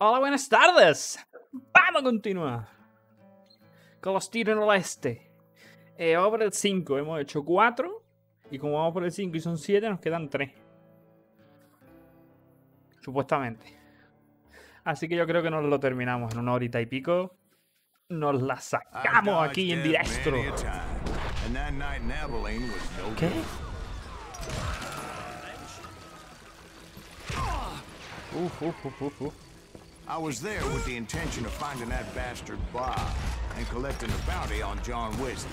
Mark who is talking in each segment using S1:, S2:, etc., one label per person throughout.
S1: Hola, buenas tardes. Vamos a continuar con los tiros en el oeste. Vamos por el 5. Hemos hecho 4. Y como vamos por el 5 y son 7, nos quedan 3. Supuestamente. Así que yo creo que nos lo terminamos en una horita y pico. Nos la sacamos aquí en directo. ¿Qué?
S2: I was there with the intention of finding that bastard Bob and collecting a bounty on John Wesley.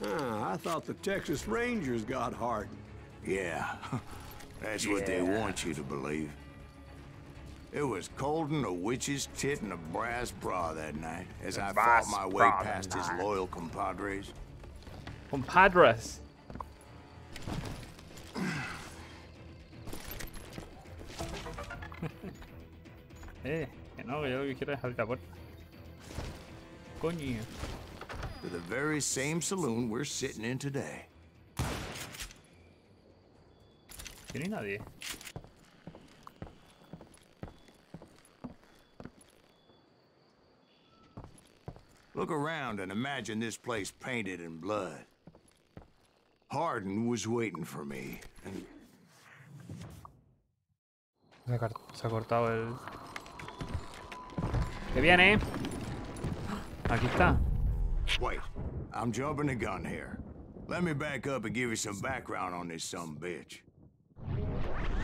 S3: I thought the Texas Rangers got hardened.
S2: Yeah, that's what they want you to believe. It was coldin' a witch's tit and a brass bra that night as I fought my way past his loyal compadres.
S1: Compadres. Que no, yo lo que quiero es abrir la puerta. Coño.
S2: To the very same saloon we're sitting in today.
S1: Aquí no hay nadie.
S2: Look around and imagine this place painted in blood. Hardin was waiting for me, and
S1: Se ha cortado el... ¡Que viene! Aquí está.
S2: wait, I'm jumping the gun here. Let me back up and give you some background on this sumbitch.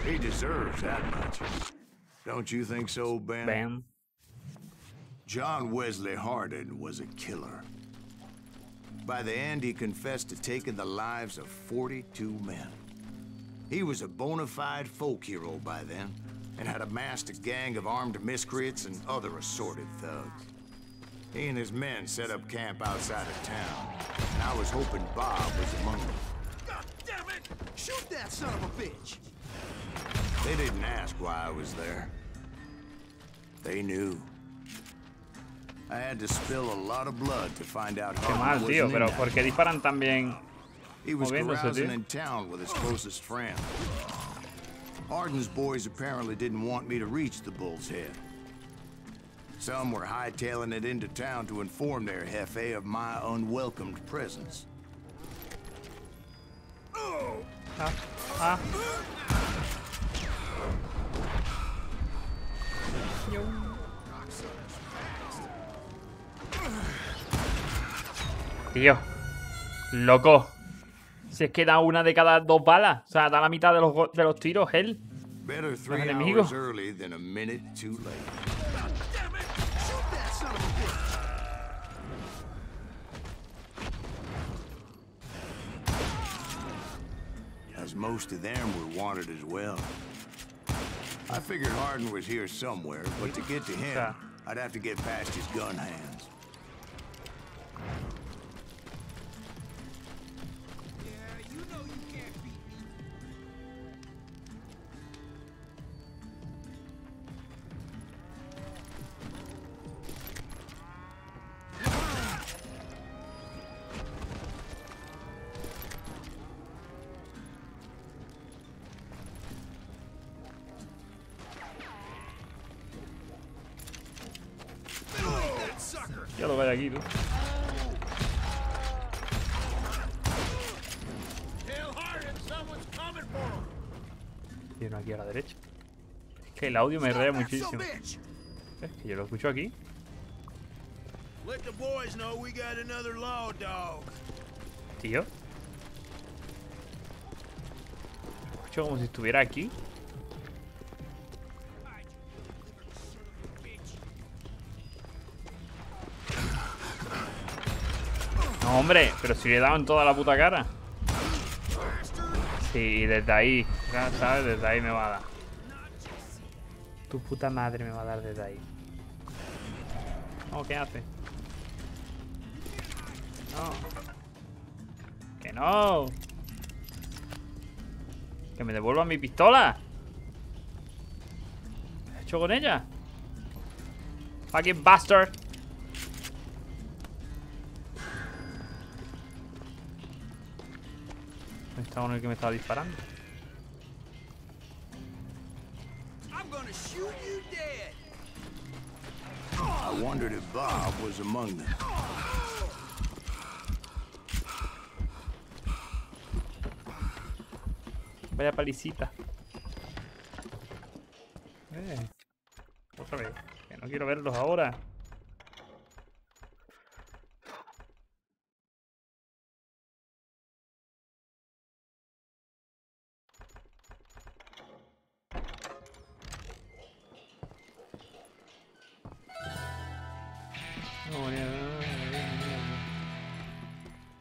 S2: He deserves that much. Don't you think so, Ben?
S1: Ben.
S2: John Wesley Hardin was a killer. By the end, he confessed to taking the lives of 42 men. He was a bona fide folk hero by then, and had amassed a gang of armed miscreants and other assorted thugs. He and his men set up camp outside of town, and I was hoping Bob was among them.
S3: God damn it! Shoot that son of a bitch!
S2: They didn't ask why I was there. They knew. I had to spill a lot of blood to find out
S1: Qué
S2: how
S1: mal, tío, pero ¿por qué disparan tan bien?
S2: He was
S1: moviéndose,
S2: carousing
S1: tío?
S2: in town with his closest friend. Hardin's boys apparently didn't want me to reach the Bull's Head. Some were hightailing it into town to inform their jefe of my unwelcomed presence.
S1: Tío. Loco. Si es que da una de cada 2 balas. O sea, da la mitad de los tiros él.
S2: Better 3
S1: enemigos.
S2: hours early than a minute too late.
S3: God damn it! Shoot that son of a bitch!
S2: As most of them were wanted as well. I figured Hardin was here somewhere, but to get to him, I'd have to get past his gun hands.
S1: Ya lo veo aquí, tú. Y uno aquí a la derecha. Es que el audio me rea muchísimo. Es que yo lo escucho aquí.
S3: Let the boys know we got another law dog.
S1: Tío. Lo escucho como si estuviera aquí. No, hombre, pero si le he dado en toda la puta cara. Sí, desde ahí, ¿sabes? Desde ahí me va a dar. Tu puta madre me va a dar desde ahí. No, ¿qué hace? No. ¡Que no! ¡Que me devuelvan mi pistola! hecho con ella? Fucking bastard. ¿Dónde está uno el que me estaba disparando?
S3: I'm gonna shoot you dead.
S2: I wondered if Bob was among them.
S1: Vaya palicita. Otra vez. Que no quiero verlos ahora.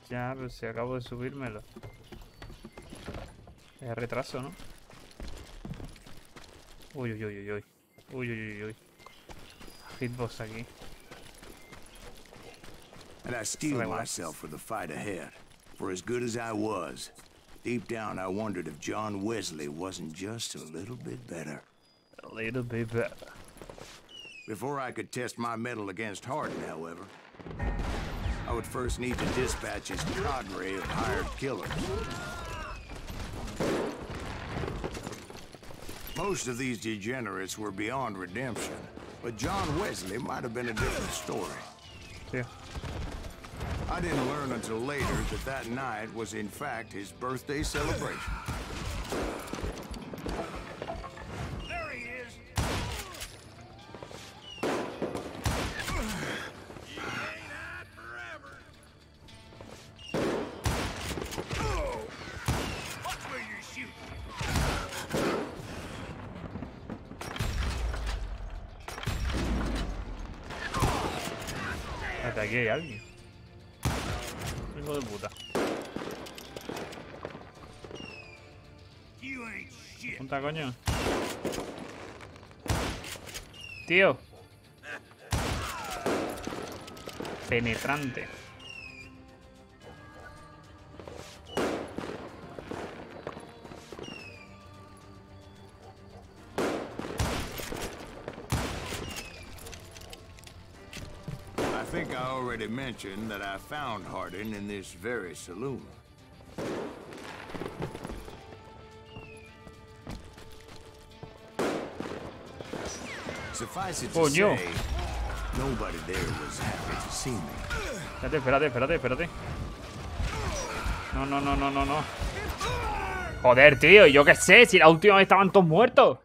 S1: Ya, pero si acabo de subírmelo. Es retraso, ¿no? Uy, uy, uy, uy, uy. Uy, uy, uy, uy. Hitbox aquí.
S2: And I steel myself for the fight ahead. For as good as I was, deep down I wondered if John Wesley wasn't just a little bit better.
S1: A little bit better.
S2: Before I could test my mettle against Hardin, however, I would first need to dispatch his cadre of hired killers. Most of these degenerates were beyond redemption, but John Wesley might have been a different story.
S1: Yeah.
S2: I didn't learn until later that that night was in fact his birthday celebration.
S3: There he is. You ain't hide forever. Oh, watch where you're shooting.
S1: Hasta aquí hay alguien. Hijo de puta.
S3: You ain't shit.
S1: Punta, coño. Tío. Penetrante.
S2: I think I already mentioned that I found Hardin in this very saloon. Suffice it to
S1: Coño.
S2: say, nobody there was happy to see me.
S1: Espérate. No, no, no, no, no, no. Joder, tío, yo qué sé, si la última vez estaban todos muertos.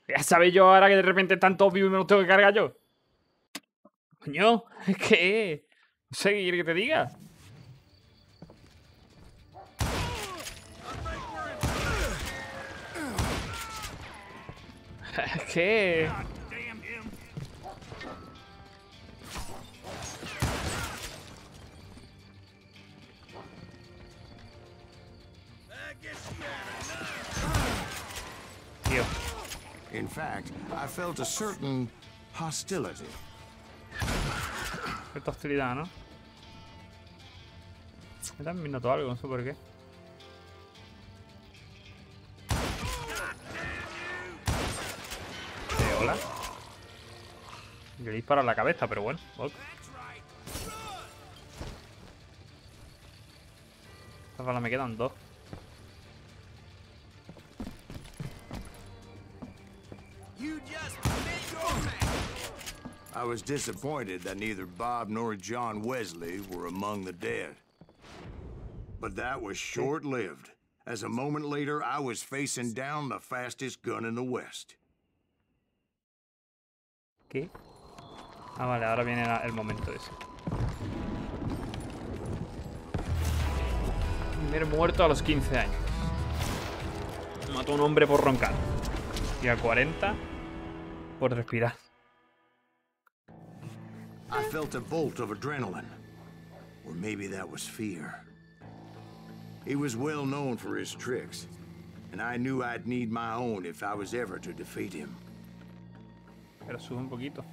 S1: Ya sabéis yo ahora que de repente están todos vivos y me los tengo que cargar yo. Coño, es que... No sé qué quiere que te diga. Es que...
S3: Damn him. I guess you had enough.
S1: Tío.
S2: In fact, I felt a certain hostility.
S1: Esta hostilidad, ¿no? Me también noto algo, no sé por qué. Hola. Le disparo a la cabeza, pero bueno. Ok. Esta bala me quedan dos.
S3: You just commit your man.
S2: I was disappointed that neither Bob nor John Wesley were among the dead. But that was short-lived, as a moment later I was facing down the fastest gun in the West.
S1: ¿Qué? Ah, vale, ahora viene el momento ese. Primer muerto a los 15 años. Mató a un hombre por roncar. Y a 40 por respirar.
S2: I felt a bolt of adrenaline. Or maybe that was fear. He was well known for his tricks, and I knew I'd need my own if I was ever to defeat him.
S1: Pero sube un poquito.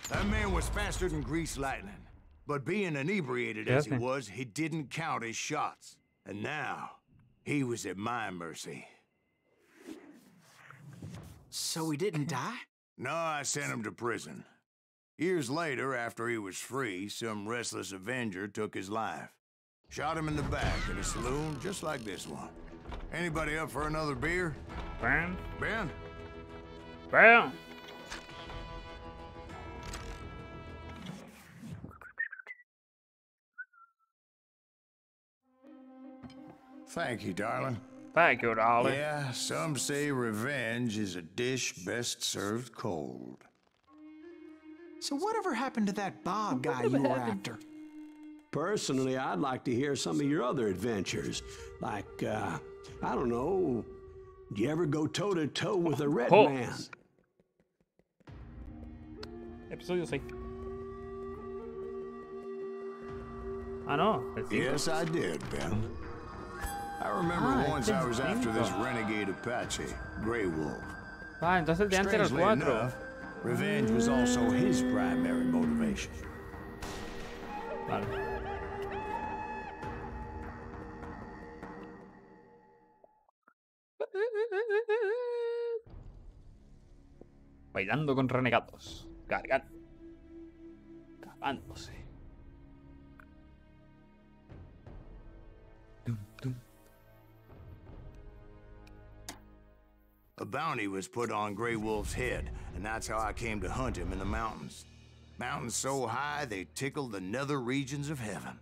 S2: That man was faster than greased lightning. But being inebriated as he was, he didn't count his shots. And now, he was at my mercy.
S4: So he didn't die?
S2: No, I sent him to prison. Years later, after he was free, some restless avenger took his life. Shot him in the back in a saloon just like this one. Anybody up for another beer?
S1: Ben.
S2: Ben?
S1: Ben.
S2: Thank you, darling.
S1: Thank you, darling.
S2: Yeah, some say revenge is a dish best served cold.
S4: So whatever happened to that Bob guy you were after?
S5: Personally, I'd like to hear some of your other adventures. Like, I don't know, did you ever go toe-to-toe with a red man?
S1: Episodio 6. Ah, no.
S2: Yes, I did, Ben. I remember once I was after this renegade Apache, Grey Wolf.
S1: Ah, entonces el de antes era el
S2: Strangely
S1: 4.
S2: enough, revenge was also his primary motivation.
S1: Vale. Bailando con renegados. Cargando. Cagándose. Dum, dum.
S2: A bounty was put on Grey Wolf's head, and that's how I came to hunt him in the mountains. Mountains so high they tickled the nether regions of heaven.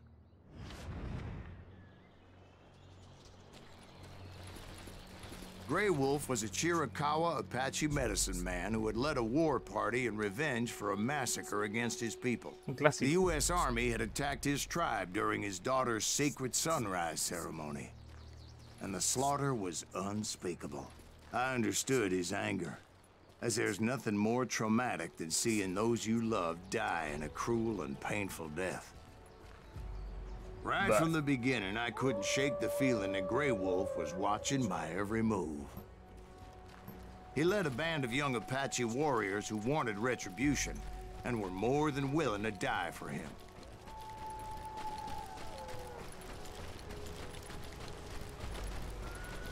S2: Grey Wolf was a Chiricahua Apache medicine man who had led a war party in revenge for a massacre against his people. The U.S. Army had attacked his tribe during his daughter's sacred sunrise ceremony, and the slaughter was unspeakable. I understood his anger, as there's nothing more traumatic than seeing those you love die in a cruel and painful death. Right from the beginning, I couldn't shake the feeling that Grey Wolf was watching my every move. He led a band of young Apache warriors who wanted retribution and were more than willing to die for him.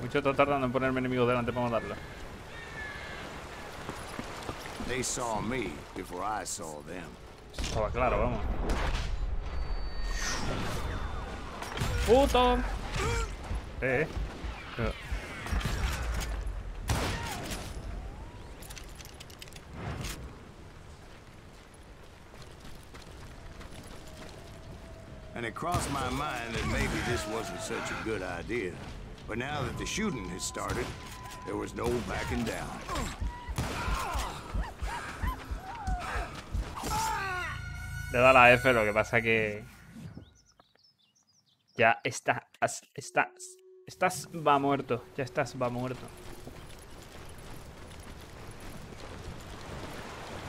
S1: Mucho está tardando en ponerme enemigos delante para matarlo.
S2: They saw me before I saw them.
S1: Estaba claro, vamos. ¡Puto!
S2: And it crossed my mind that maybe this wasn't such a good idea. But now that the shooting had started, there was no backing down.
S1: Le da la F, lo que pasa que... Ya estás va muerto. Ya estás va muerto.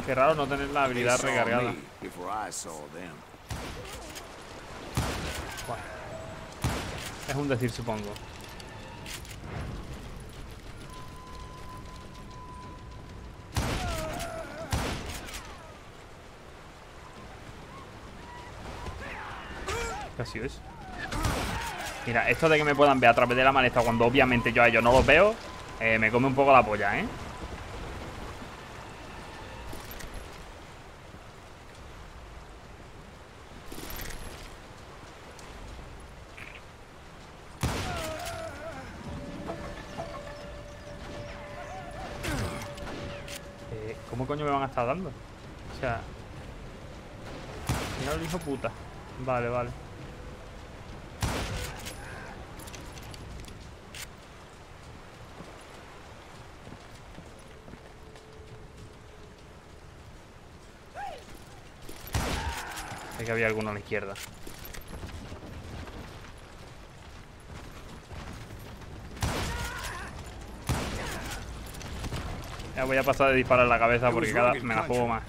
S1: Qué raro no tener la habilidad recargada. Bueno, es un decir, supongo. Casi es. Mira, esto de que me puedan ver a través de la maleza cuando obviamente yo a ellos no los veo, me come un poco la polla, ¿eh? ¿Cómo coño me van a estar dando? O sea... Mira el hijo puta. Vale, vale. Sé que había alguno a la izquierda. Ya voy a pasar de disparar la cabeza porque cada vez me la juego más.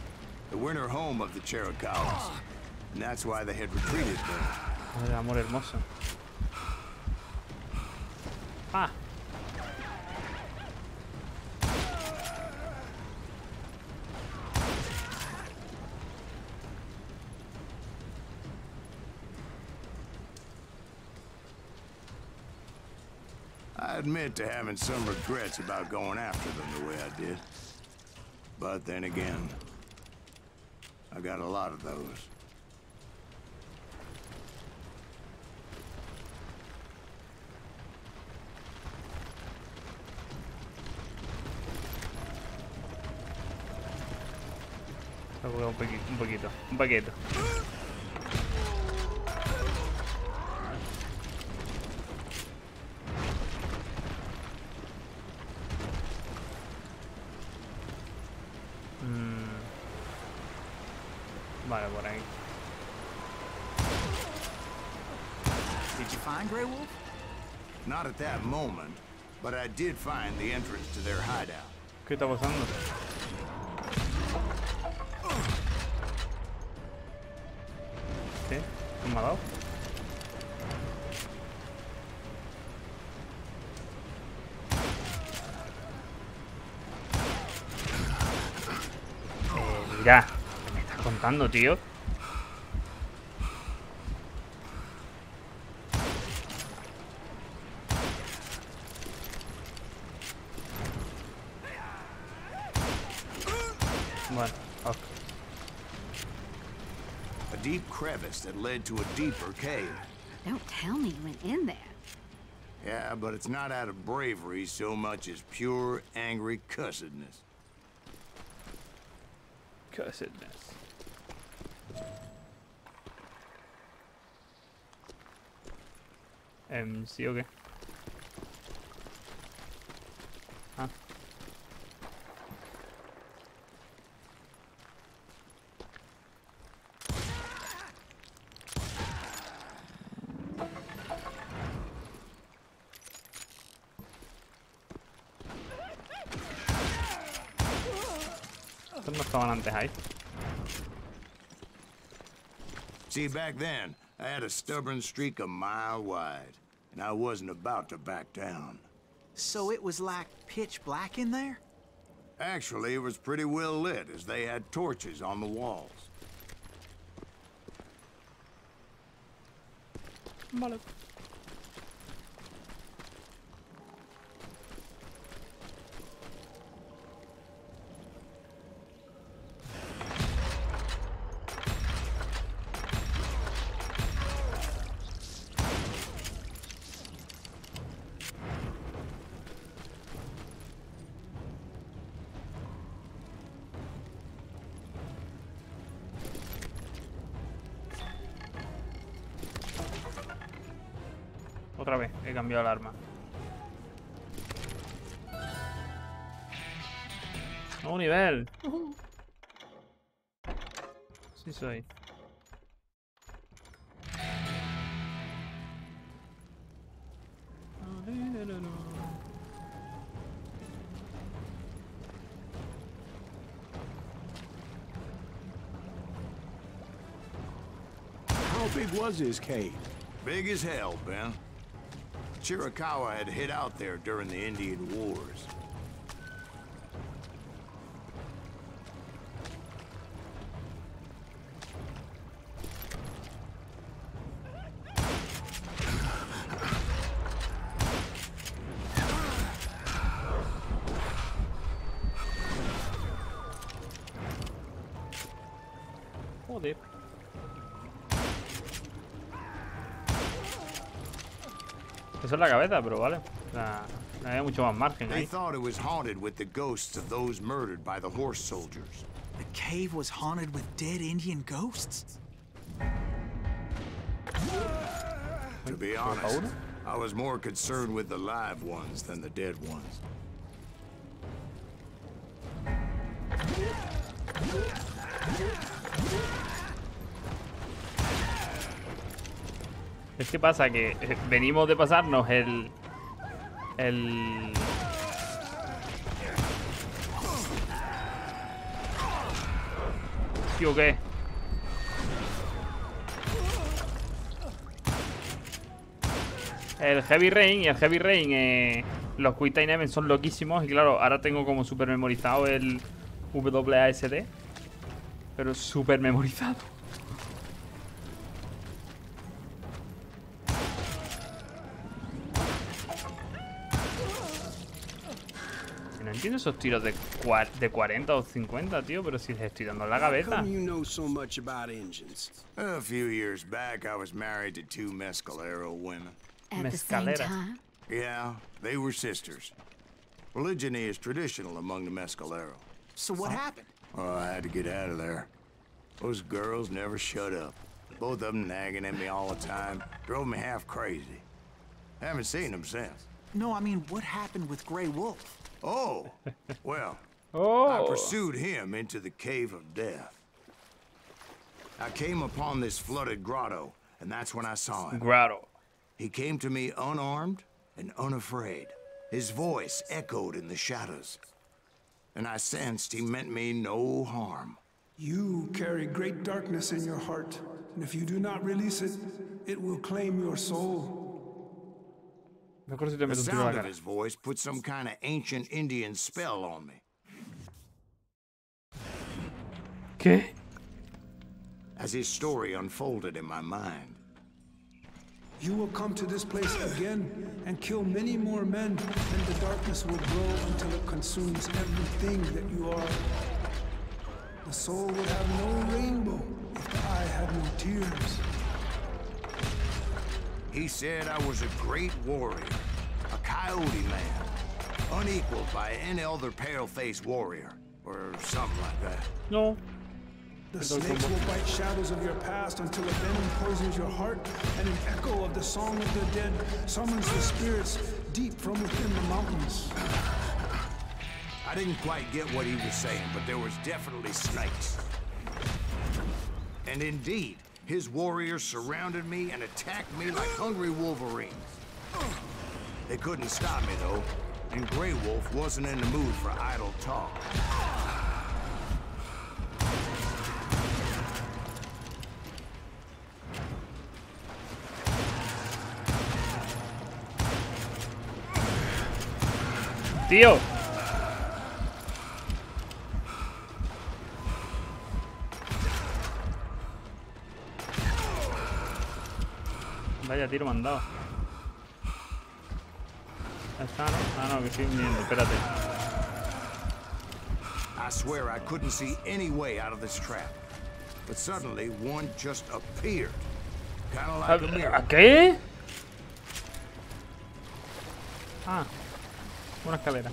S1: Madre, amor hermoso. Ah.
S2: I admit to having some regrets about going after them the way I did. But then again, I got a lot of those.
S1: Un poquito, un poquito. Vale, por ahí.
S4: Did you find Grey Wolf?
S2: Not at that moment, but I did find the entrance to their hideout.
S1: ¿Qué está pasando? ¿Qué? ¿Qué me ha dado? Mira, ¿qué me estás contando, tío? Bueno, ok.
S2: A deep crevice that led to a deeper cave.
S6: Don't tell me you went in there.
S2: Yeah, but it's not out of bravery so much as pure, angry cussedness.
S1: Cussedness. ¿Sí o qué? Ah. Estos no estaban antes ahí.
S2: See, back then, I had a stubborn streak a mile wide, and I wasn't about to back down.
S4: So it was like pitch black in there?
S2: Actually, it was pretty well lit, as they had torches on the walls.
S1: Vale. Otra vez, he cambiado el arma. ¡Nuevo nivel! Sí soy.
S5: How big was his cave?
S2: Big as hell, Ben. Chiricahua had hid out there during the Indian Wars.
S1: Joder. Eso es la cabeza, pero vale. O sea, no había mucho más margen
S2: They
S1: ahí.
S2: thought it was haunted with the ghosts of those murdered by the horse soldiers.
S4: The cave was haunted with dead Indian ghosts?
S2: To be honest, I was more concerned with the live ones than the dead ones.
S1: Es que pasa que venimos de pasarnos ¿Sí o qué? El Heavy Rain y el Heavy Rain, los Quick Time Events son loquísimos. Y claro, ahora tengo como súper memorizado el WASD. Pero súper memorizado. entiendo esos tiros de 40 o 50, tío, pero si les estoy dando en la cabeza.
S3: You know so much about engines.
S2: A few years back, I was married to two Mescalero women.
S6: At the same
S1: Mezcalera.
S6: time?
S2: Yeah, they were sisters. Polygyny is traditional among the Mescalero.
S4: So what happened?
S2: Oh, I had to get out of there. Those girls never shut up. Both of them nagging at me all the time. Drove me half crazy. Haven't seen them since.
S4: No, I mean, what happened with Grey Wolf?
S2: Oh, well, I
S1: Oh,
S2: pursued him into the Cave of Death. I came upon this flooded grotto, and that's when I saw him.
S1: grotto.
S2: He came to me unarmed and unafraid. His voice echoed in the shadows. And I sensed he meant me no harm.
S7: You carry great darkness in your heart, and if you do not release it, it will claim your soul.
S1: Me acuerdo si te
S2: The
S1: meto un tiro en la
S2: sound of
S1: cara.
S2: his voice put some kind of ancient Indian spell on me.
S1: ¿Qué?
S2: As his story unfolded in my mind,
S7: You will come to this place again and kill many more men, and the darkness will grow until it consumes everything that you are. The soul would have no rainbow if the eye had no tears.
S2: he said I was a great warrior, a coyote man, unequaled by any other pale-faced warrior, or something like that.
S1: No.
S7: The snakes will bite shadows of your past until a venom poisons your heart, and an echo of the song of the dead summons the spirits deep from within the mountains.
S2: I didn't quite get what he was saying, but there was definitely snakes. And indeed, his warriors surrounded me and attacked me like hungry wolverines. They couldn't stop me, though, and Grey Wolf wasn't in the mood for idle talk.
S1: Tío. Vaya tiro mandado. Ya está, ¿no? Ah, no, que estoy hundiendo, espérate.
S2: I swear I couldn't see any way out of this trap. But suddenly, one just appeared. Kind of like a
S1: ¿A
S2: mirror.
S1: qué? Ah, una escalera.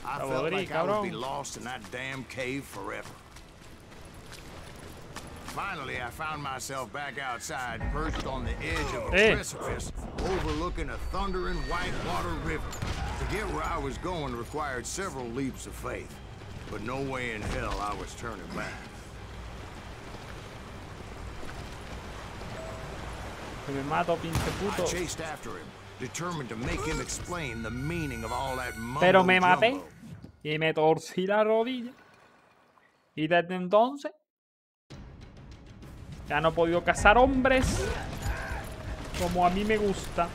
S2: I
S1: Vamos,
S2: felt
S1: Adri,
S2: like I would be
S1: cabrón.
S2: lost in that damn cave forever. Finally, I found myself back outside, perched on the edge of a precipice, overlooking a thundering whitewater river. To get where I was going required several leaps of faith, but no way in hell I was turning back.
S1: Que me mato, pinche
S2: I
S1: puto.
S2: chased after him, determined to make him explain the meaning of all that
S1: Pero me maté
S2: mumbo-jumbo.
S1: y me torcí la rodilla. Y desde entonces ya no he podido cazar hombres como a mí me gusta.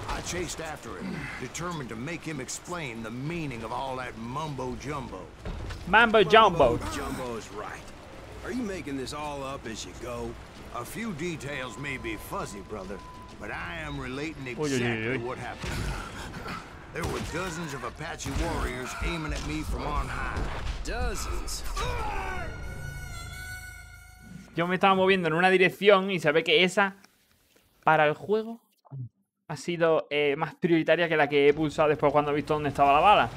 S2: I chased after him, determined to make him explain the meaning of all that mumbo-jumbo.
S1: Mambo Jumbo.
S3: Jumbo's right. Are you making this all up as you go?
S2: A few details may be fuzzy, brother, but I am relating
S1: Oy, oy, oy,
S2: exactly
S1: oy.
S2: what happened. There were dozens of Apache warriors aiming at me from on high.
S3: Dozens.
S1: Yo me estaba moviendo en una dirección y se ve que esa para el juego ha sido más prioritaria que la que he pulsado después cuando he visto dónde estaba la bala.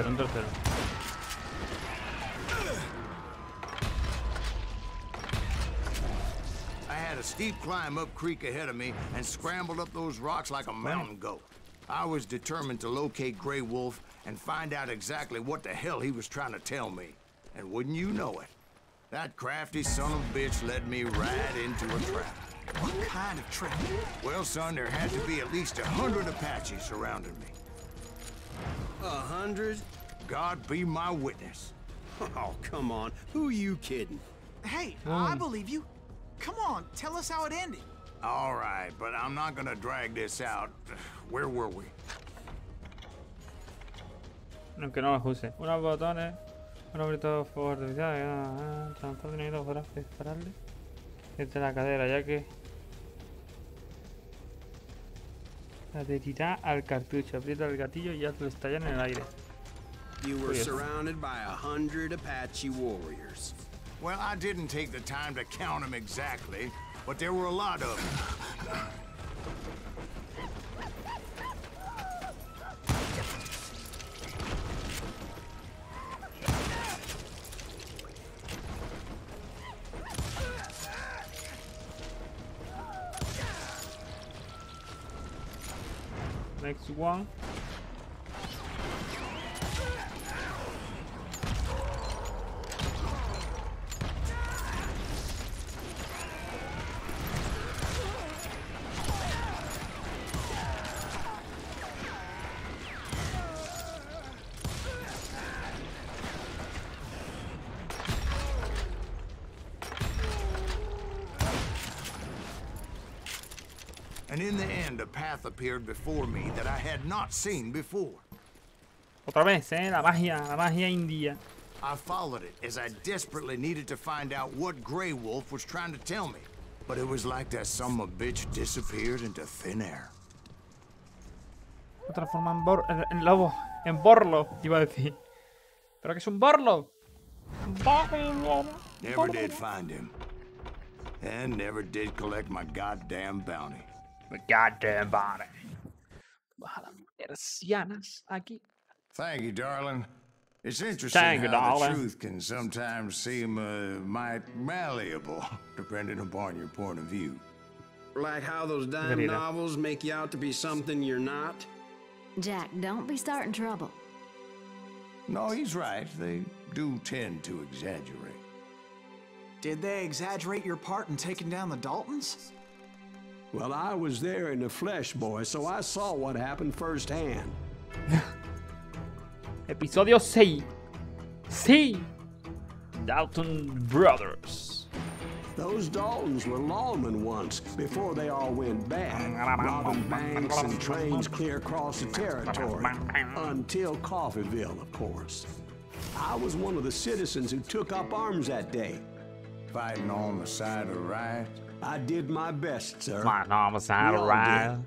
S1: Un tercero.
S2: I had a steep climb up creek ahead of me and scrambled up those rocks like a mountain goat. I was determined to locate Grey Wolf and find out exactly what the hell he was trying to tell me. And wouldn't you know it, that crafty son of a bitch led me right into a trap.
S4: What kind of trap?
S2: Well, son, there had to be at least 100 Apaches surrounding me.
S3: 100?
S2: God be my witness.
S3: Oh, come on. Who are you kidding?
S4: Hey, I believe you. Come on, tell us how it ended.
S2: All right, but I'm not gonna drag this out. Where were we?
S1: Aunque no los use. Unos botones. Un objeto fuego artificial. Transporte necesito para dispararle. Desde la cadera, ya que. Adherirá al cartucho. Aprieta el gatillo y hazlo estallar en el aire.
S3: You were surrounded by 100 Apache warriors.
S2: Well, I didn't take the time to count them exactly, but there were a lot of them.
S1: Next one.
S2: And in the end, a path appeared before me that I had not seen before.
S1: Otra vez, la magia india.
S2: I followed it as I desperately needed to find out what Grey Wolf was trying to tell me. But it was like that son of a bitch disappeared into thin air.
S1: Se transforma en lobo. En borlo, iba a decir. ¿Pero que es un borlo?
S2: Never did find him. And never did collect my goddamn bounty.
S1: The goddamn body. Baja las persianas aquí.
S2: Thank you, darling. It's interesting
S1: Thank you,
S2: how the
S1: darling.
S2: truth can sometimes seem might malleable, depending upon your point of view.
S3: Like how those dime
S1: Querida.
S3: novels make you out to be something you're not.
S6: Jack, don't be starting trouble.
S2: No, he's right. They do tend to exaggerate.
S4: Did they exaggerate your part in taking down the Daltons?
S5: Well, I was there in the flesh, boy, so I saw what happened firsthand.
S1: Episodio 6. Sí. Dalton Brothers.
S5: Those Daltons were lawmen once, before they all went bad, robbing banks and trains clear across the territory, until Coffeeville, of course. I was one of the citizens who took up arms that day.
S2: Fighting on the side of right.
S5: I did my best, sir.
S1: My homicide
S5: We all
S1: arrived.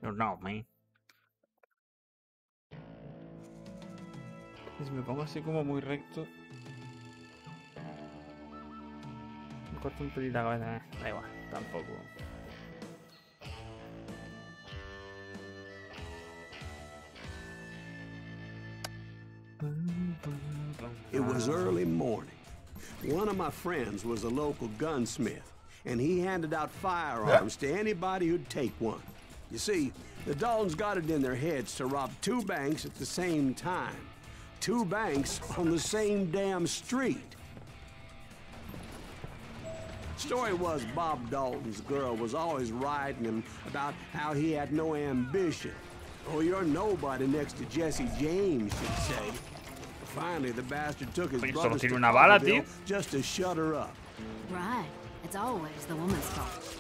S1: You know me. Y si me pongo así como muy recto. Me corto un pelín la cabeza. Da igual, tampoco.
S5: It was early morning. One of my friends was a local gunsmith, and he handed out firearms to anybody who'd take one. You see, the Daltons got it in their heads to rob 2 banks at the same time. 2 banks on the same damn street. Story was Bob Dalton's girl was always riding him about how he had no ambition. Oh, you're nobody next to Jesse James, she'd say. Finally, the bastard took his
S1: Oye,
S5: brothers
S1: solo
S5: to
S1: tiene una bala,
S5: Coffeeville
S1: tío.
S5: just to shut her up.
S6: Right. It's always the woman's fault.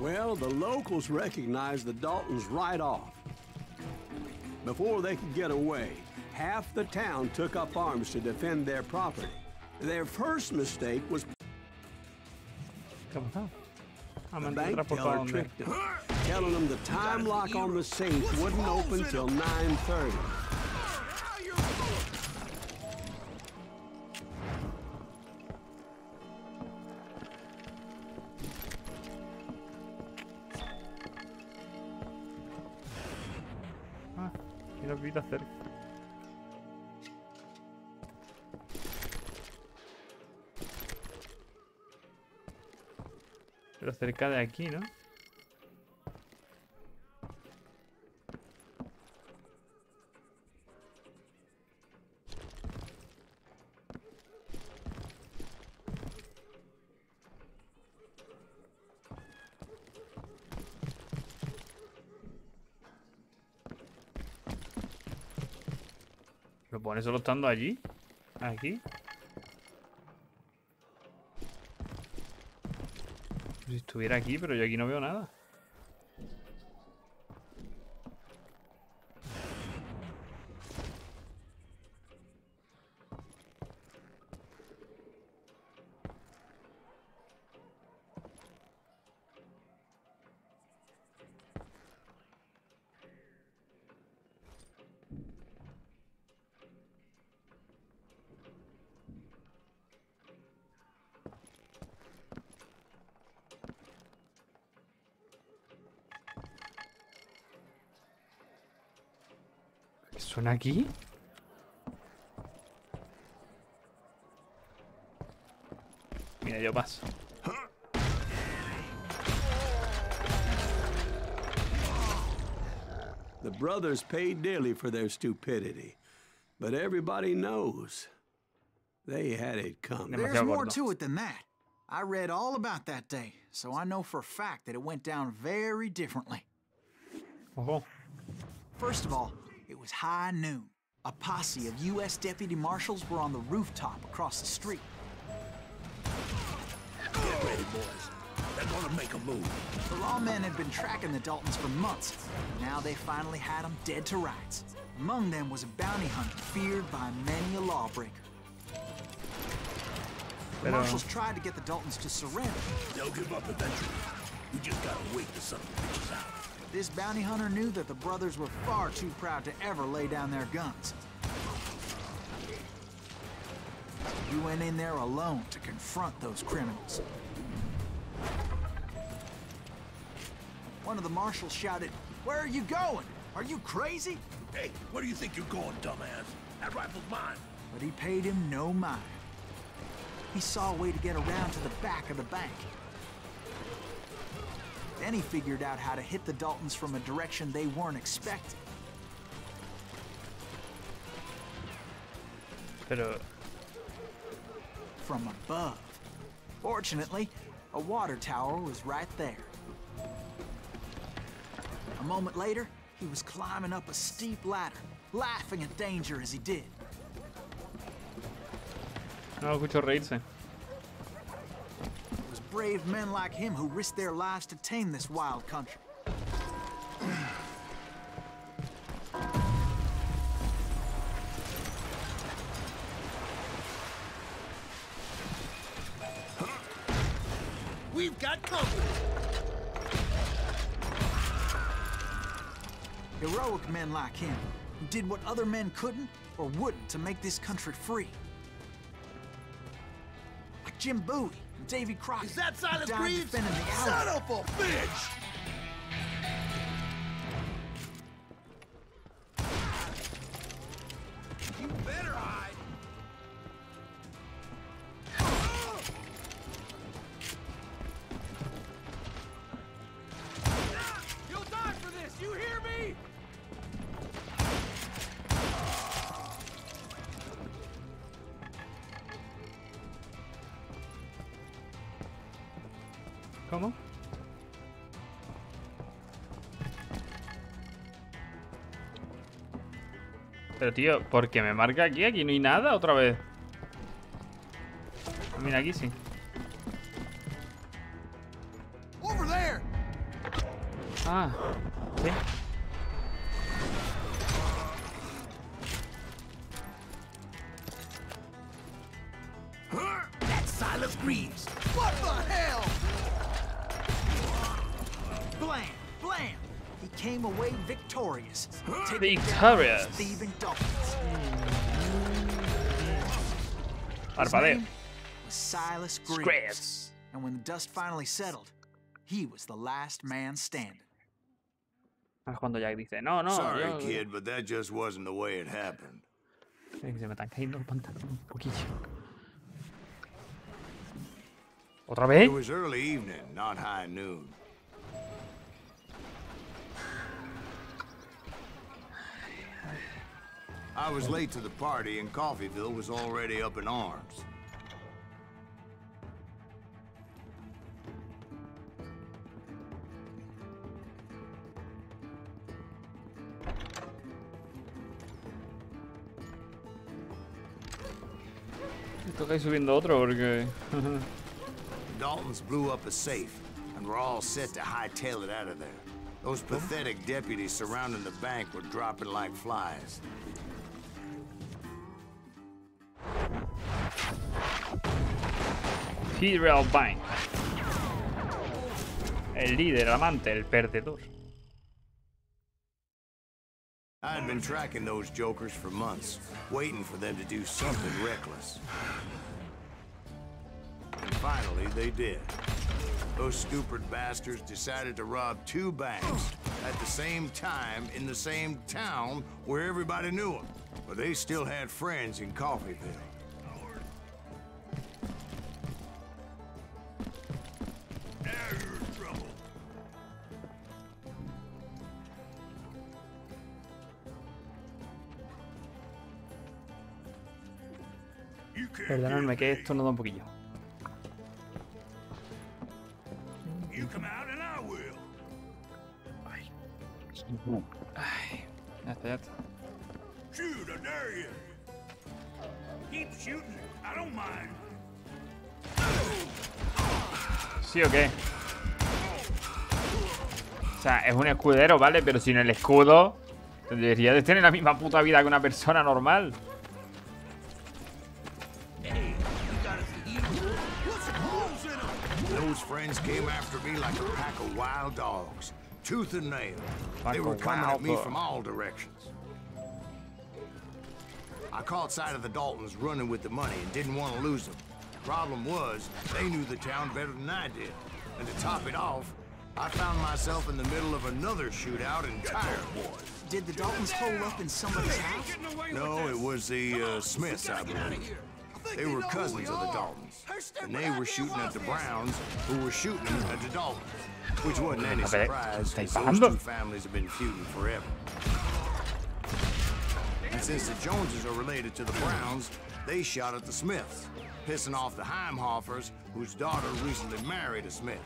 S5: Well, the locals recognized the Daltons right off. Before they could get away, half the town took up arms to defend their property. Their first mistake was
S1: ¿Qué ha pasado? Ah, me
S5: the
S1: han
S5: bank
S1: transportado
S5: teller
S1: donde.
S5: tricked them, telling them the time lock on the safe wouldn't open till 9:30.
S1: Ah, mira vida cerca. Pero cerca de aquí, ¿no? Lo pone solo estando allí. Aquí. Si estuviera aquí, pero yo aquí no veo nada. ¿Qué suena aquí? Mira, yo paso.
S5: The brothers paid dearly for their stupidity, but everybody knows they had it coming.
S4: There's
S1: Demasiado
S4: more
S1: gordo.
S4: to it than that. I read all about that day, so I know for a fact that it went down very differently.
S1: Ojo.
S4: First of all, it was high noon. A posse of U.S. deputy marshals were on the rooftop across the street.
S3: Get ready, boys. They're gonna make a move.
S4: The lawmen had been tracking the Daltons for months, and now they finally had them dead to rights. Among them was a bounty hunter feared by many a lawbreaker. The
S1: Pero-
S4: marshals tried to get the Daltons to surrender.
S3: They'll give up eventually. We just gotta wait the son of the bitches out.
S4: This bounty hunter knew that the brothers were far too proud to ever lay down their guns. He went in there alone to confront those criminals. One of the marshals shouted, "Where are you going? Are you crazy?"
S3: Hey, where do you think you're going, dumbass? That rifle's mine.
S4: But he paid him no mind. He saw a way to get around to the back of the bank. Then he figured out how to hit the Daltons from a direction they weren't expecting.
S1: Pero...
S4: From above. Fortunately, a water tower was right there. A moment later, he was climbing up a steep ladder, laughing at danger as he did.
S1: No lo escucho reírse.
S4: It was brave men like him who risked their lives to tame this wild country.
S3: We've got company.
S4: Heroic men like him, who did what other men couldn't or wouldn't to make this country free. Like Jim Bowie and Davy Crockett.
S3: Is that
S4: who
S3: Silas
S4: died
S3: Greaves?
S4: defending the
S3: Son
S4: Alamo.
S3: of a bitch! You better hide. You'll die for this, you hear me?
S1: ¿Cómo? Pero tío, ¿por qué me marca aquí? Aquí no hay nada otra vez. Mira, aquí sí.
S3: Over there!
S1: Ah, ¿sí?
S3: That's Silas Greaves. What the hell?
S4: Blam! Blam! He came away victorious. taking
S1: Victorious.
S4: down those thieving Daltons. His
S1: Parpadeo.
S4: name was Silas Greaves.
S1: Greaves.
S4: And when the dust finally settled, he was the last man standing.
S1: Ahora es cuando Jack dice, no, no,
S2: Sorry,
S1: yo...
S2: kid, but that just wasn't the way it happened.
S1: Se me están cayendo los pantalones un poquillo. ¿Otra vez?
S2: It was early evening, not high noon. I was late to the party and Coffeeville was already up in arms.
S1: Toca ir subiendo otro porque...
S2: Daltons blew up a safe, and we're all set to hightail it out of there. Those pathetic deputies surrounding the bank were dropping like flies.
S1: Federal Bank. El líder, el amante, el perdedor.
S2: I had been tracking those jokers for months, waiting for them to do something reckless. And finally, they did. Those stupid bastards decided to rob 2 banks at the same time in the same town where everybody knew them. But they still had friends in Coffeeville.
S3: Now you're in trouble. You can't
S1: Perdonadme
S3: get
S1: que
S3: me.
S1: esto no da un poquillo.
S3: You come out and I will.
S1: Ay, ya está, ya está.
S3: Shoot, I dare you. Keep shooting. I don't mind.
S1: ¿Sí o qué? O sea, es un escudero, ¿vale? Pero sin el escudo debería de tener la misma puta vida que una persona normal.
S2: Those friends came after me like a pack of wild dogs, tooth and nail.
S1: Pack
S2: They were
S1: of
S2: coming
S1: wild
S2: at me
S1: dogs.
S2: from all directions. I caught sight of the Daltons running with the money and didn't want to lose them. Problem was, they knew the town better than I did. And to top it off, I found myself in the middle of another shootout in Tire Boys.
S4: Did the Daltons hole up in somebody's house?
S2: No, it was the Smiths, I believe. They were cousins of the Daltons, and they were shooting at the Browns, who were shooting at the Daltons, which wasn't any
S1: A ver,
S2: surprise,
S1: ¿estáis
S2: because those
S1: bajando?
S2: two families have been feuding forever. And since the Joneses are related to the Browns, they shot at the Smiths, pissing off the Heimhoffers, whose daughter recently married a Smith.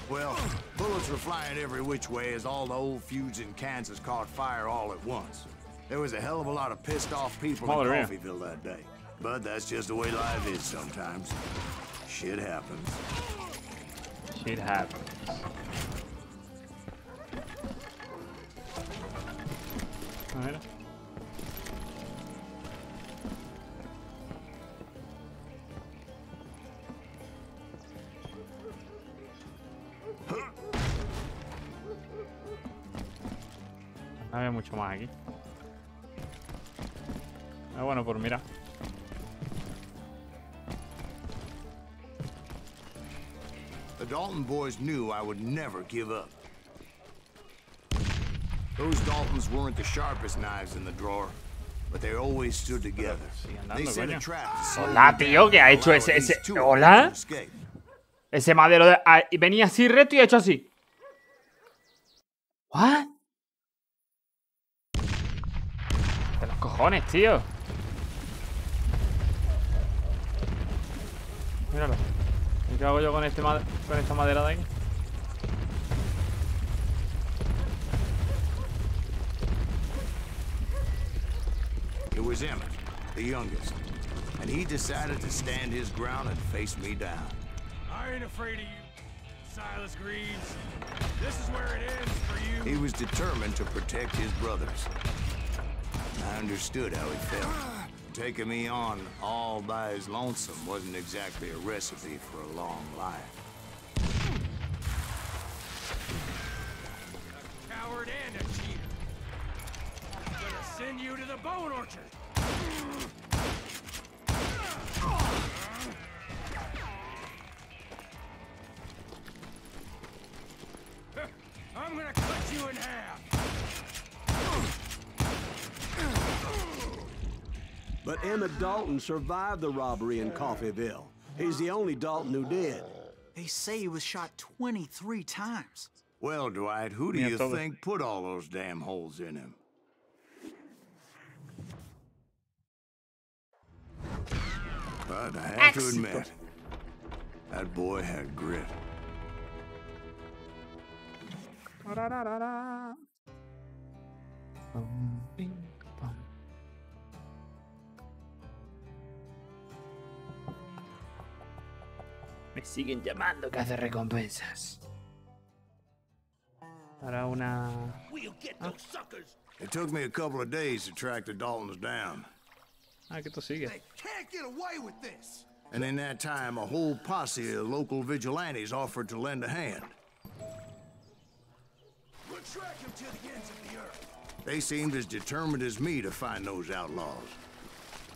S2: Well, bullets were flying every which way as all the old feuds in Kansas caught fire all at once. There was a hell of a lot of pissed off people in
S1: Madre mía.
S2: Coffeeville that day. But that's just the way life is sometimes. Shit happens.
S1: Shit happens. A ver. No había mucho más aquí. Ah, bueno, pues mira.
S2: The Dalton boys knew I would never give up. Those Daltons weren't the sharpest knives in the drawer, but they always stood together.
S1: andando,
S2: They set a
S1: coño.
S2: trap to slow
S1: Hola,
S2: me
S1: tío,
S2: down
S1: ¿qué ha
S2: and
S1: hecho
S2: allow
S1: ese-
S2: at least
S1: ese-
S2: 2 of them
S1: hola?
S2: to escape.
S1: Ese madero de... y venía así recto y ha hecho así. ¿What? De los cojones, tío. Míralo. ¿Y qué hago yo con esta madera de aquí?
S2: It was Emmett, the youngest, and he decided to stand his ground and face me down.
S3: I ain't afraid of you, Silas Greaves. This is where it ends for you.
S2: He was determined to protect his brothers. I understood how he felt. Taking me on all by his lonesome wasn't exactly a recipe for a long life.
S3: A coward and a cheater. I'm gonna send you to the bone orchard. I'm gonna cut you in half.
S5: But Emmett Dalton survived the robbery in Coffeeville. He's the only Dalton who did.
S4: They say he was shot 23 times.
S2: Well, Dwight, who do
S1: Mira
S2: you
S1: todo.
S2: think put all those damn holes in him? But I have to admit, that boy had grit.
S1: Me siguen llamando recompensas. Ahora una...
S2: It took me a couple of days to track the Daltons down.
S1: Ah, que esto sigue.
S2: They can't get away with this! And in that time, a whole posse of local vigilantes offered to lend a hand.
S3: We'll track him to the ends of the earth.
S2: They seemed as determined as me to find those outlaws.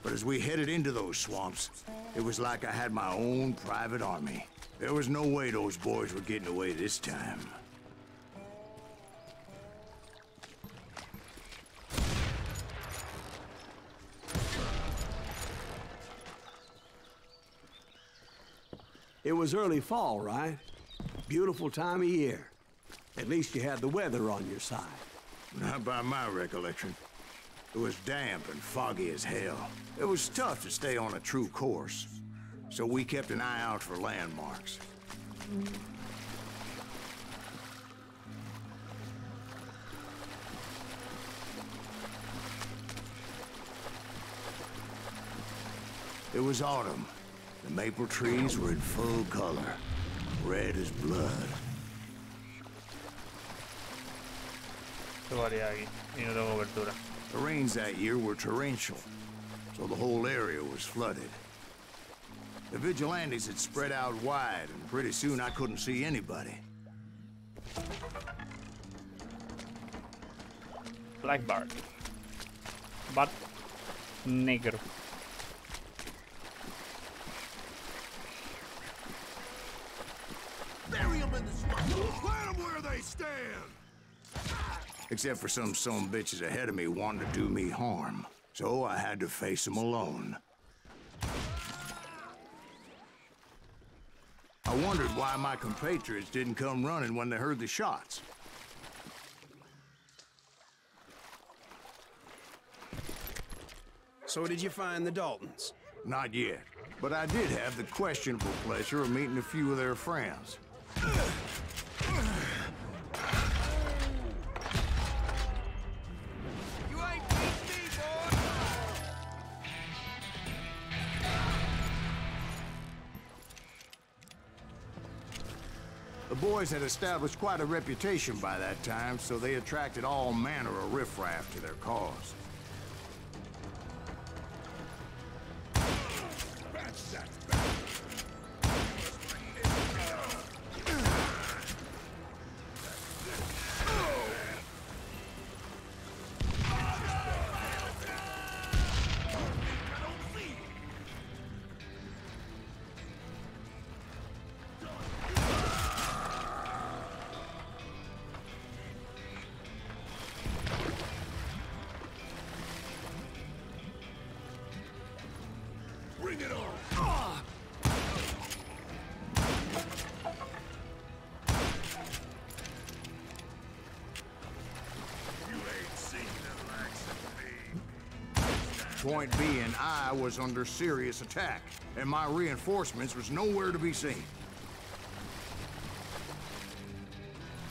S2: But as we headed into those swamps, it was like I had my own private army. There was no way those boys were getting away this time.
S5: It was early fall, right? Beautiful time of year. At least you had the weather on your side.
S2: Not by my recollection. It was damp and foggy as hell. It was tough to stay on a true course. So we kept an eye out for landmarks. It was autumn. The maple trees were in full color, red as blood.
S1: ¿Qué varía aquí? Y no tengo cobertura.
S2: The rains that year were torrential, so the whole area was flooded. The vigilantes had spread out wide, and pretty soon I couldn't see anybody.
S1: Blackbird. Bat negro.
S3: Bury him in the swamp. Plant him where they stand.
S2: Except for some bitches ahead of me wanting to do me harm. So I had to face them alone. I wondered why my compatriots didn't come running when they heard the shots.
S8: So did you find the Daltons?
S2: Not yet, but I did have the questionable pleasure of meeting a few of their friends.
S3: You ain't beat me, boy.
S2: The boys had established quite a reputation by that time, so they attracted all manner of riffraff to their cause.
S3: Bring it on. You ain't seen the likes of me.
S2: Point being, I was under serious attack, and my reinforcements was nowhere to be seen.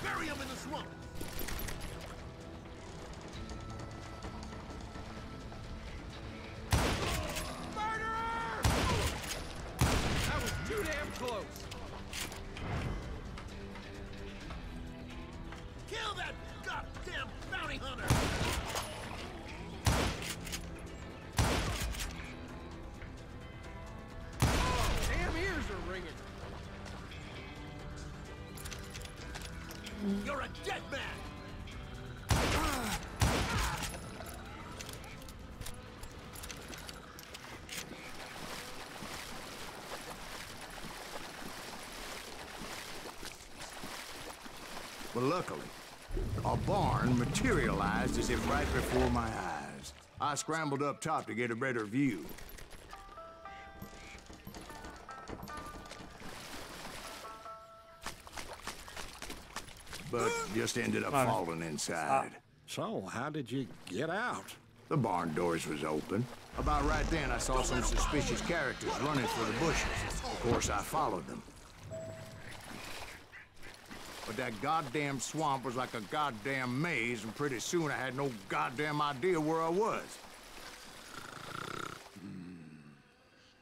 S3: Bury him in the swamp. Too damn close. Kill that goddamn bounty hunter. Damn ears are ringing. You're a dead man.
S2: But luckily, a barn materialized as if right before my eyes. I scrambled up top to get a better view. But just ended up falling inside.
S8: So, how did you get out?
S2: The barn doors was open. About right then, I saw some suspicious characters running for the bushes. Of course, I followed them. But that goddamn swamp was like a goddamn maze, and pretty soon I had no goddamn idea where I was.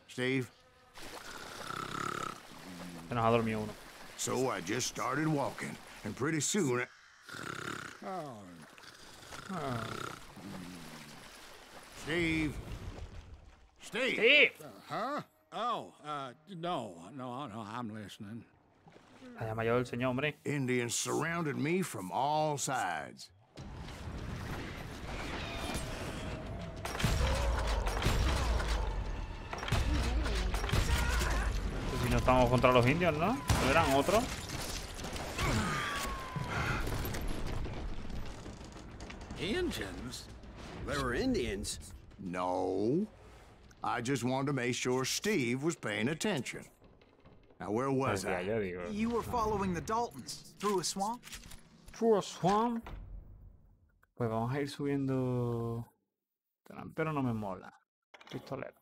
S2: Steve?
S1: Se nos ha dormido uno.
S2: So I just started walking, and pretty soon... Steve! Steve!
S1: ¡Sí!
S8: Huh? Oh, no, I'm listening.
S1: La llama yo el señor, hombre.
S2: Indians surrounded me from all sides.
S1: Pues si no estamos contra los indios, ¿no? ¿No eran otros?
S8: Indians?
S5: There were Indians.
S2: No. I just wanted to make sure Steve was paying attention. Now, where was
S1: Pues ya,
S2: I?
S1: yo digo.
S4: You were following the Daltons through a swamp?
S1: Through a swamp. Pues vamos a ir subiendo. Pero no me mola. Pistolero.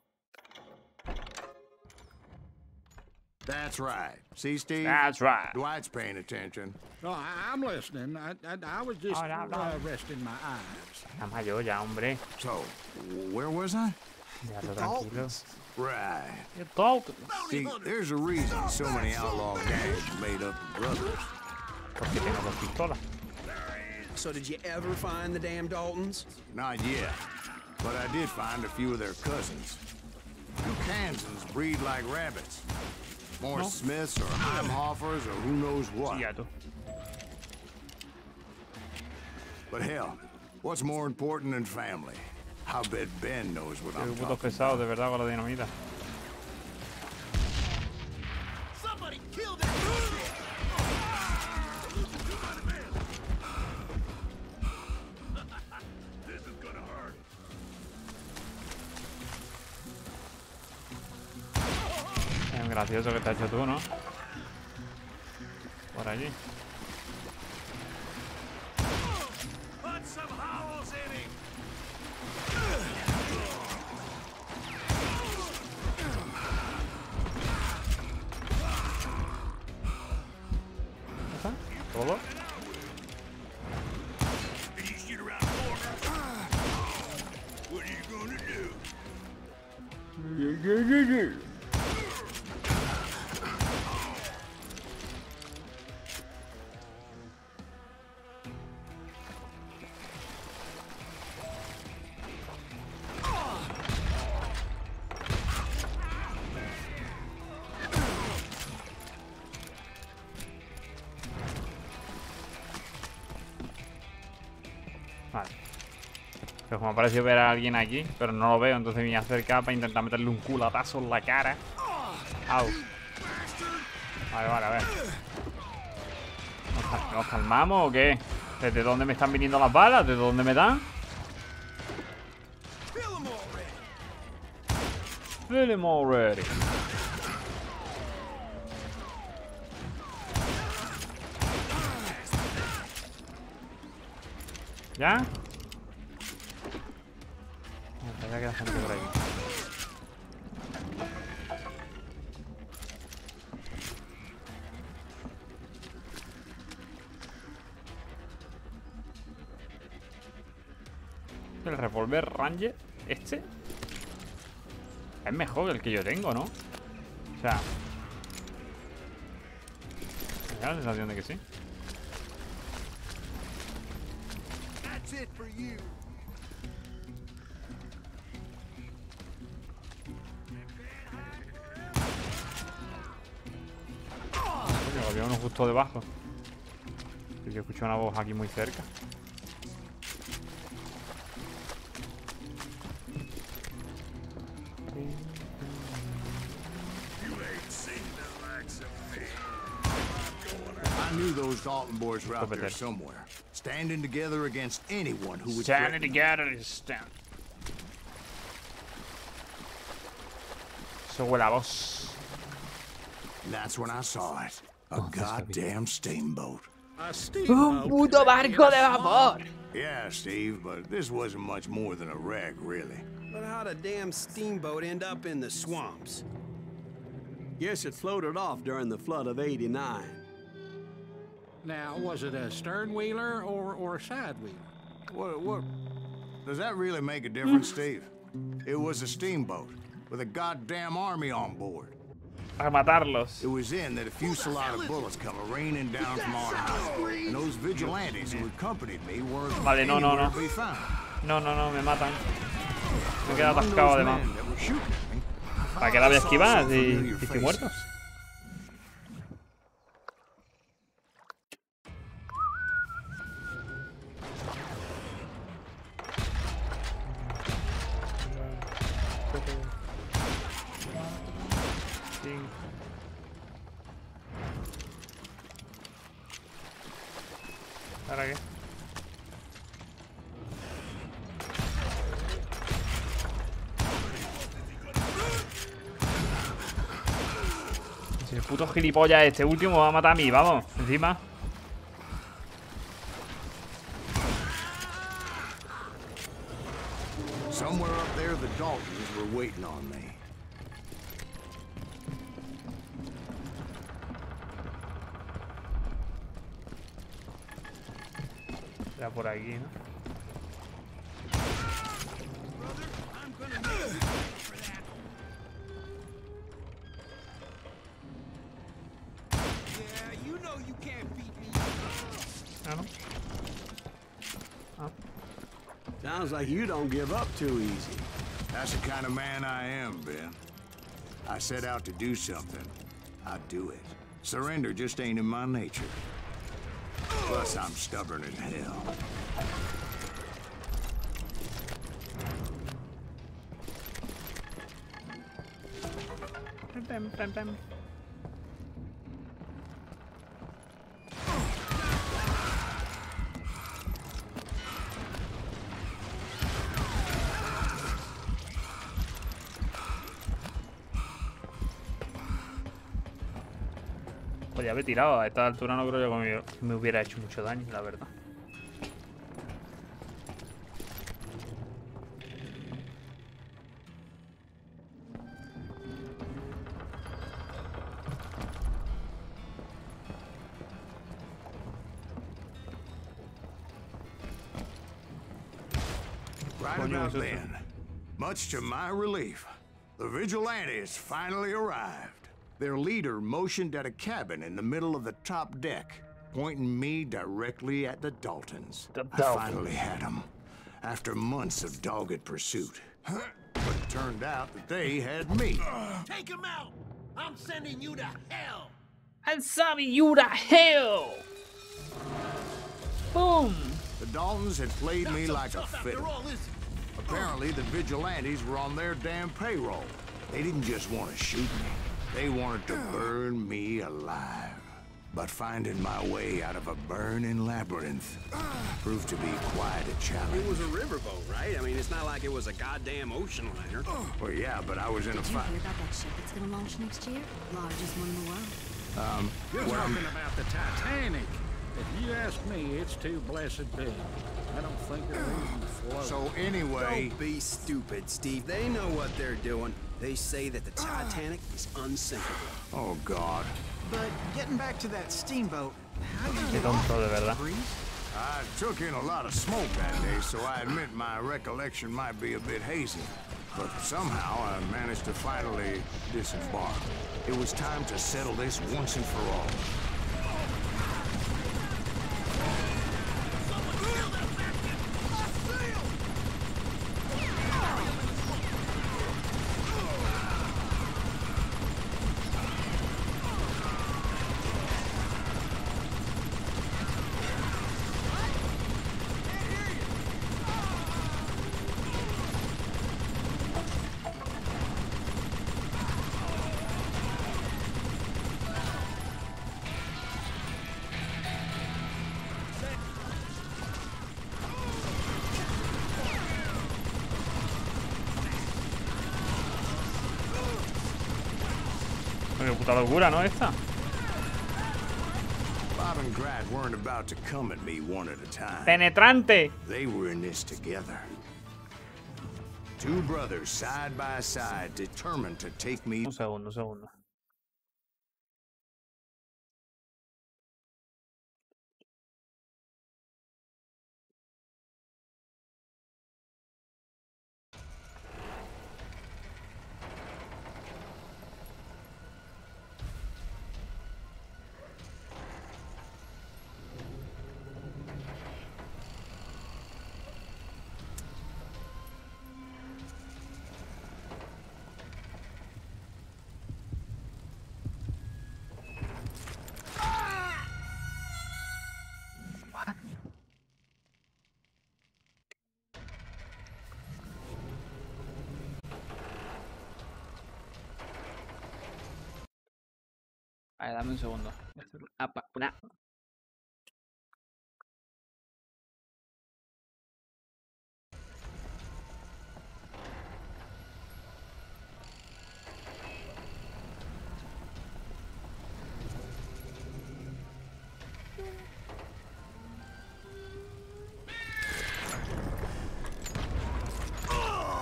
S2: That's right. See, Steve?
S1: That's right.
S2: Dwight's paying attention.
S8: No, I'm listening. I was just
S1: no.
S8: resting my eyes.
S1: La mayor ya, hombre.
S2: So, where was I?
S1: Ya,
S4: The
S1: tranquilo.
S4: Daltons.
S2: Right.
S1: Yo talk.
S2: See, there's a reason so many outlaw gangs are made up of brothers.
S1: Porque tengo dos pistolas.
S5: So did you ever find the damn Daltons?
S2: Not yet. But I did find a few of their cousins. You Kansans breed like rabbits. More
S1: No.
S2: Smiths or Heimhoffers or who knows what.
S1: Sí, ya tú.
S2: But hell, what's more important than family? I bet Ben knows what
S1: Qué
S2: I'm
S1: putos
S2: talking
S1: pesados,
S2: about.
S1: de verdad, con la dinamita.
S3: Somebody kill that This is gonna hurt.
S1: Es gracioso que te has hecho tú, ¿no? Por allí.
S3: Put some howls in him.
S1: ¿Ya está? ¿Todo?
S3: You shoot around the corner. What are you gonna do?
S1: Vale. Pues me ha parecido ver a alguien aquí, pero no lo veo, entonces me voy a acercar para intentar meterle un culatazo en la cara. Au. Vale, vale, a ver. ¿Nos calmamos o qué? ¿Desde dónde me están viniendo las balas? ¿Desde dónde me dan? Feel him already. ¿Ya? Ya queda gente por ahí. El revólver Ranger, este es mejor que el que yo tengo, ¿no? O sea, me da la sensación de que sí.
S3: That's it for you.
S1: Coño, había uno justo debajo. Yo escucho una voz aquí muy cerca.
S2: I knew those Dalton boys were out there
S1: Copete.
S2: somewhere, standing together against anyone who would
S1: Standing
S2: threaten them.
S1: together is stand. Eso huele a voz.
S2: And that's when I saw it. A goddamn steamboat.
S8: A steamboat.
S1: puto barco de vapor.
S2: Yeah, Steve, but this wasn't much more than a wreck, really.
S5: But how'd a damn steamboat end up in the swamps? Guess it floated off during the flood of '89.
S8: Now, was it a stern wheeler or a side wheeler?
S2: What? Does that really make a difference, Steve? It was a steamboat with a goddamn army on board.
S1: A matarlos.
S2: It was then that a fusillade of bullets come raining down from on high, and those vigilantes who accompanied me weren't
S1: Vale, no,
S2: anywhere to be found.
S1: No, me matan. Me he quedado
S2: Among
S1: atascado
S2: those
S1: además.
S2: men that were shooting at me,
S1: ¿Para qué la voy a
S2: I saw
S1: esquivar
S2: some
S1: si
S2: familiar
S1: estoy muerto?
S2: faces.
S1: ¿Ahora qué? Si el puto gilipollas este último va a matar a mí, vamos, encima.
S2: Somewhere up there, the Daltons were waiting on me.
S1: Ya por aquí, ¿no? Ah, no.
S5: Sounds like you don't give up too easy.
S2: That's the kind of man I am, Ben. I set out to do something. I do it. Surrender just ain't in my nature. Plus, I'm stubborn as hell.
S1: Pues ya me he tirado. A esta altura no creo que me hubiera hecho mucho daño, la verdad.
S2: Right about then, much to my relief, the vigilantes finally arrived. Their leader motioned at a cabin in the middle of the top deck, pointing me directly at the Daltons. I finally had them, after months of dogged pursuit. But it turned out that they had me.
S3: Take him out! I'm sending you to hell!
S1: I'm sending you to hell! Boom!
S2: The Daltons had played me like a fiddle. Apparently, the vigilantes were on their damn payroll. They didn't just want to shoot me. They wanted to burn me alive. But finding my way out of a burning labyrinth proved to be quite a challenge.
S5: It was a riverboat, right? I mean, it's not like it was a goddamn ocean liner.
S2: Well, yeah, but I was in a
S6: Did you
S2: fight.
S6: hear about that ship that's gonna launch next year? Largest one in the world.
S8: You're talking about the Titanic. If you ask me, it's too blessed big. I don't think it'll even float.
S2: So anyway,
S5: Don't be stupid, Steve. They know what they're doing. They say that the Titanic is unsinkable.
S2: oh God.
S4: But getting back to that steamboat, how did you
S1: Qué
S4: get off?
S1: tonto, de verdad.
S2: I took in a lot of smoke that day, so I admit my recollection might be a bit hazy. But somehow I managed to finally disembark. It was time to settle this once and for all.
S1: Qué puta locura, ¿no? Esta.
S2: Bob and Grad weren't about to come at me one at a time.
S1: Penetrante.
S2: They were in this together. Two brothers side by side, determined to take me.
S1: Un segundo, un segundo. A ver, dame un segundo. Ha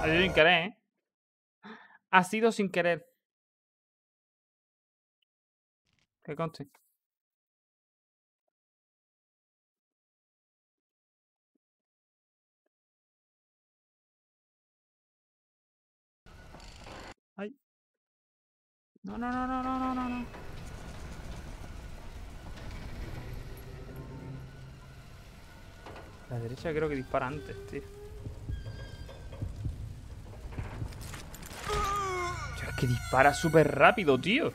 S1: sido sin querer, ¿eh? Ha sido sin querer. Que conste. Ay. No, no, no, no, no, no, no, no. La derecha creo que dispara antes, tío. Tío, es que dispara súper rápido, tío.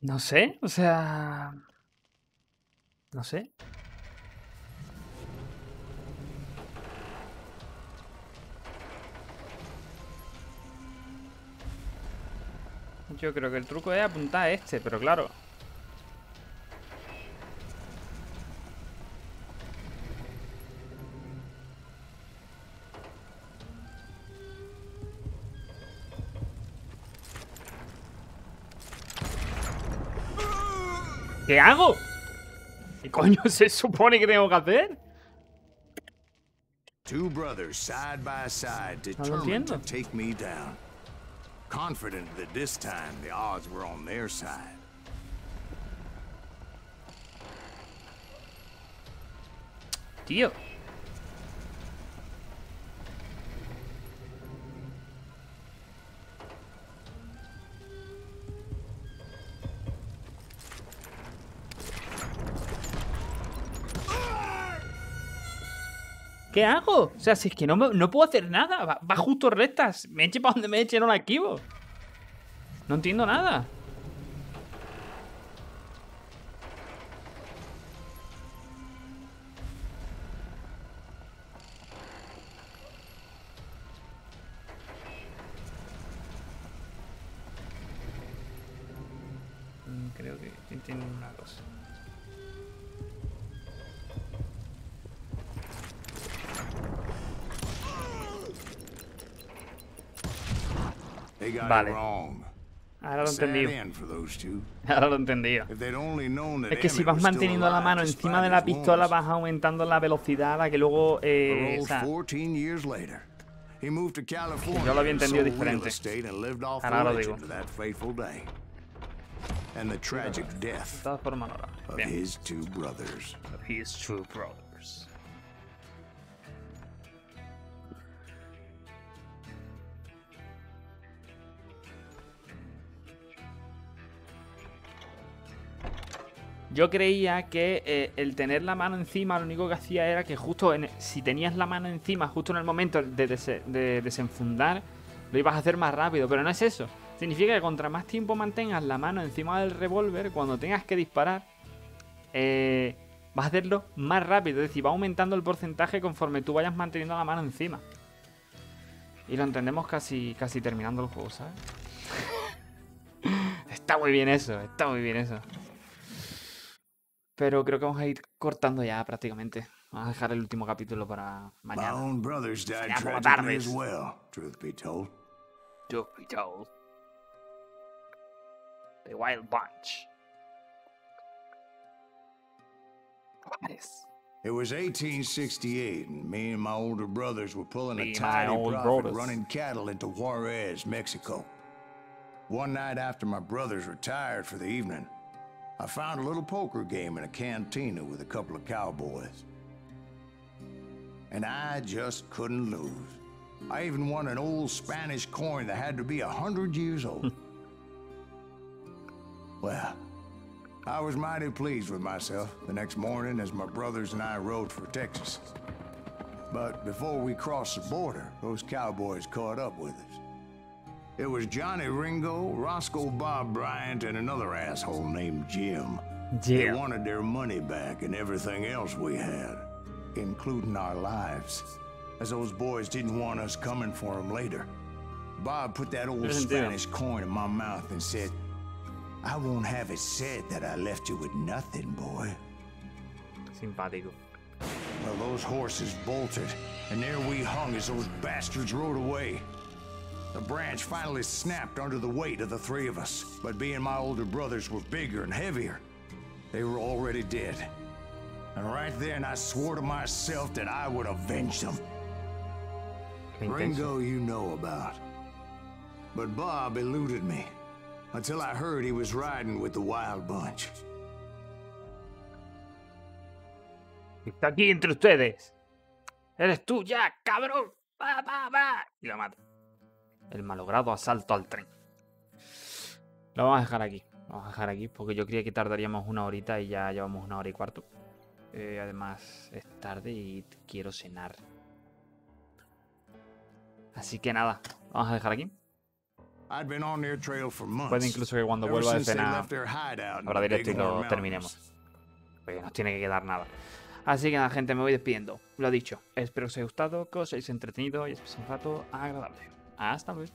S1: No sé, o sea... No sé. Yo creo que el truco es apuntar a este, pero claro. ¿Qué hago? ¿Qué coño se supone que tengo que hacer?
S2: Two brothers side by side, determined to take me down. Confident that this time the odds were on their side.
S1: Tío. ¿Qué hago? O sea, si es que no puedo hacer nada. Va justo rectas. Me eche para donde me eche, no la esquivo. No entiendo nada. Creo que entiendo una cosa. Vale. Ahora lo he entendido. Ahora lo he entendido. Es que si vas manteniendo la mano encima de la pistola, vas aumentando la velocidad a la que luego... o sea, yo lo había entendido diferente. Ahora lo digo. De todas formas, no. Bien. His two brothers. Yo creía que el tener la mano encima lo único que hacía era que justo si tenías la mano encima justo en el momento de desenfundar, lo ibas a hacer más rápido, pero no es eso. Significa que contra más tiempo mantengas la mano encima del revólver, cuando tengas que disparar, vas a hacerlo más rápido. Es decir, va aumentando el porcentaje conforme tú vayas manteniendo la mano encima. Y lo entendemos casi terminando el juego, ¿sabes? Está muy bien eso, está muy bien eso. Pero creo que vamos a ir cortando ya prácticamente. Vamos a dejar el último capítulo para mañana. Ya por tarde. Truth be told. The Wild Bunch. Juarez.
S2: It was 1868, and me and my older brothers were pulling a tiny profit running cattle into Juarez, Mexico. One night after my brothers retired for the evening, I found a little poker game in a cantina with a couple of cowboys. And I just couldn't lose. I even won an old Spanish coin that had to be 100 years old. Well, I was mighty pleased with myself the next morning as my brothers and I rode for Texas. But before we crossed the border, those cowboys caught up with us. It was Johnny Ringo, Roscoe Bob Bryant, and another asshole named Jim. They wanted their money back and everything else we had, including our lives, as those boys didn't want us coming for them later. Bob put that old Spanish coin in my mouth and said, "I won't have it said that I left you with nothing, boy."
S1: Simpático.
S2: Well, those horses bolted, and there we hung as those bastards rode away. The branch finally snapped under the weight of the three of us, but being my older brothers were bigger and heavier, they were already dead. And right then I swore to myself that I would avenge them. Ringo you know about. But Bob eluded me, until I heard he was riding with the Wild Bunch.
S1: Está aquí entre ustedes. Eres tú ya, cabrón. Va, va, va. Y lo mata. El malogrado asalto al tren. Lo vamos a dejar aquí. Vamos a dejar aquí porque yo creía que tardaríamos una horita y ya llevamos 1 hora y cuarto. Además es tarde y quiero cenar. Así que nada, vamos a dejar aquí. Puede incluso que cuando vuelva de cenar habrá directo y lo terminemos. Porque nos tiene que quedar nada. Así que nada, gente, me voy despidiendo. Lo dicho, espero que os haya gustado, que os hayáis entretenido y os paséis un rato agradable. Hasta luego.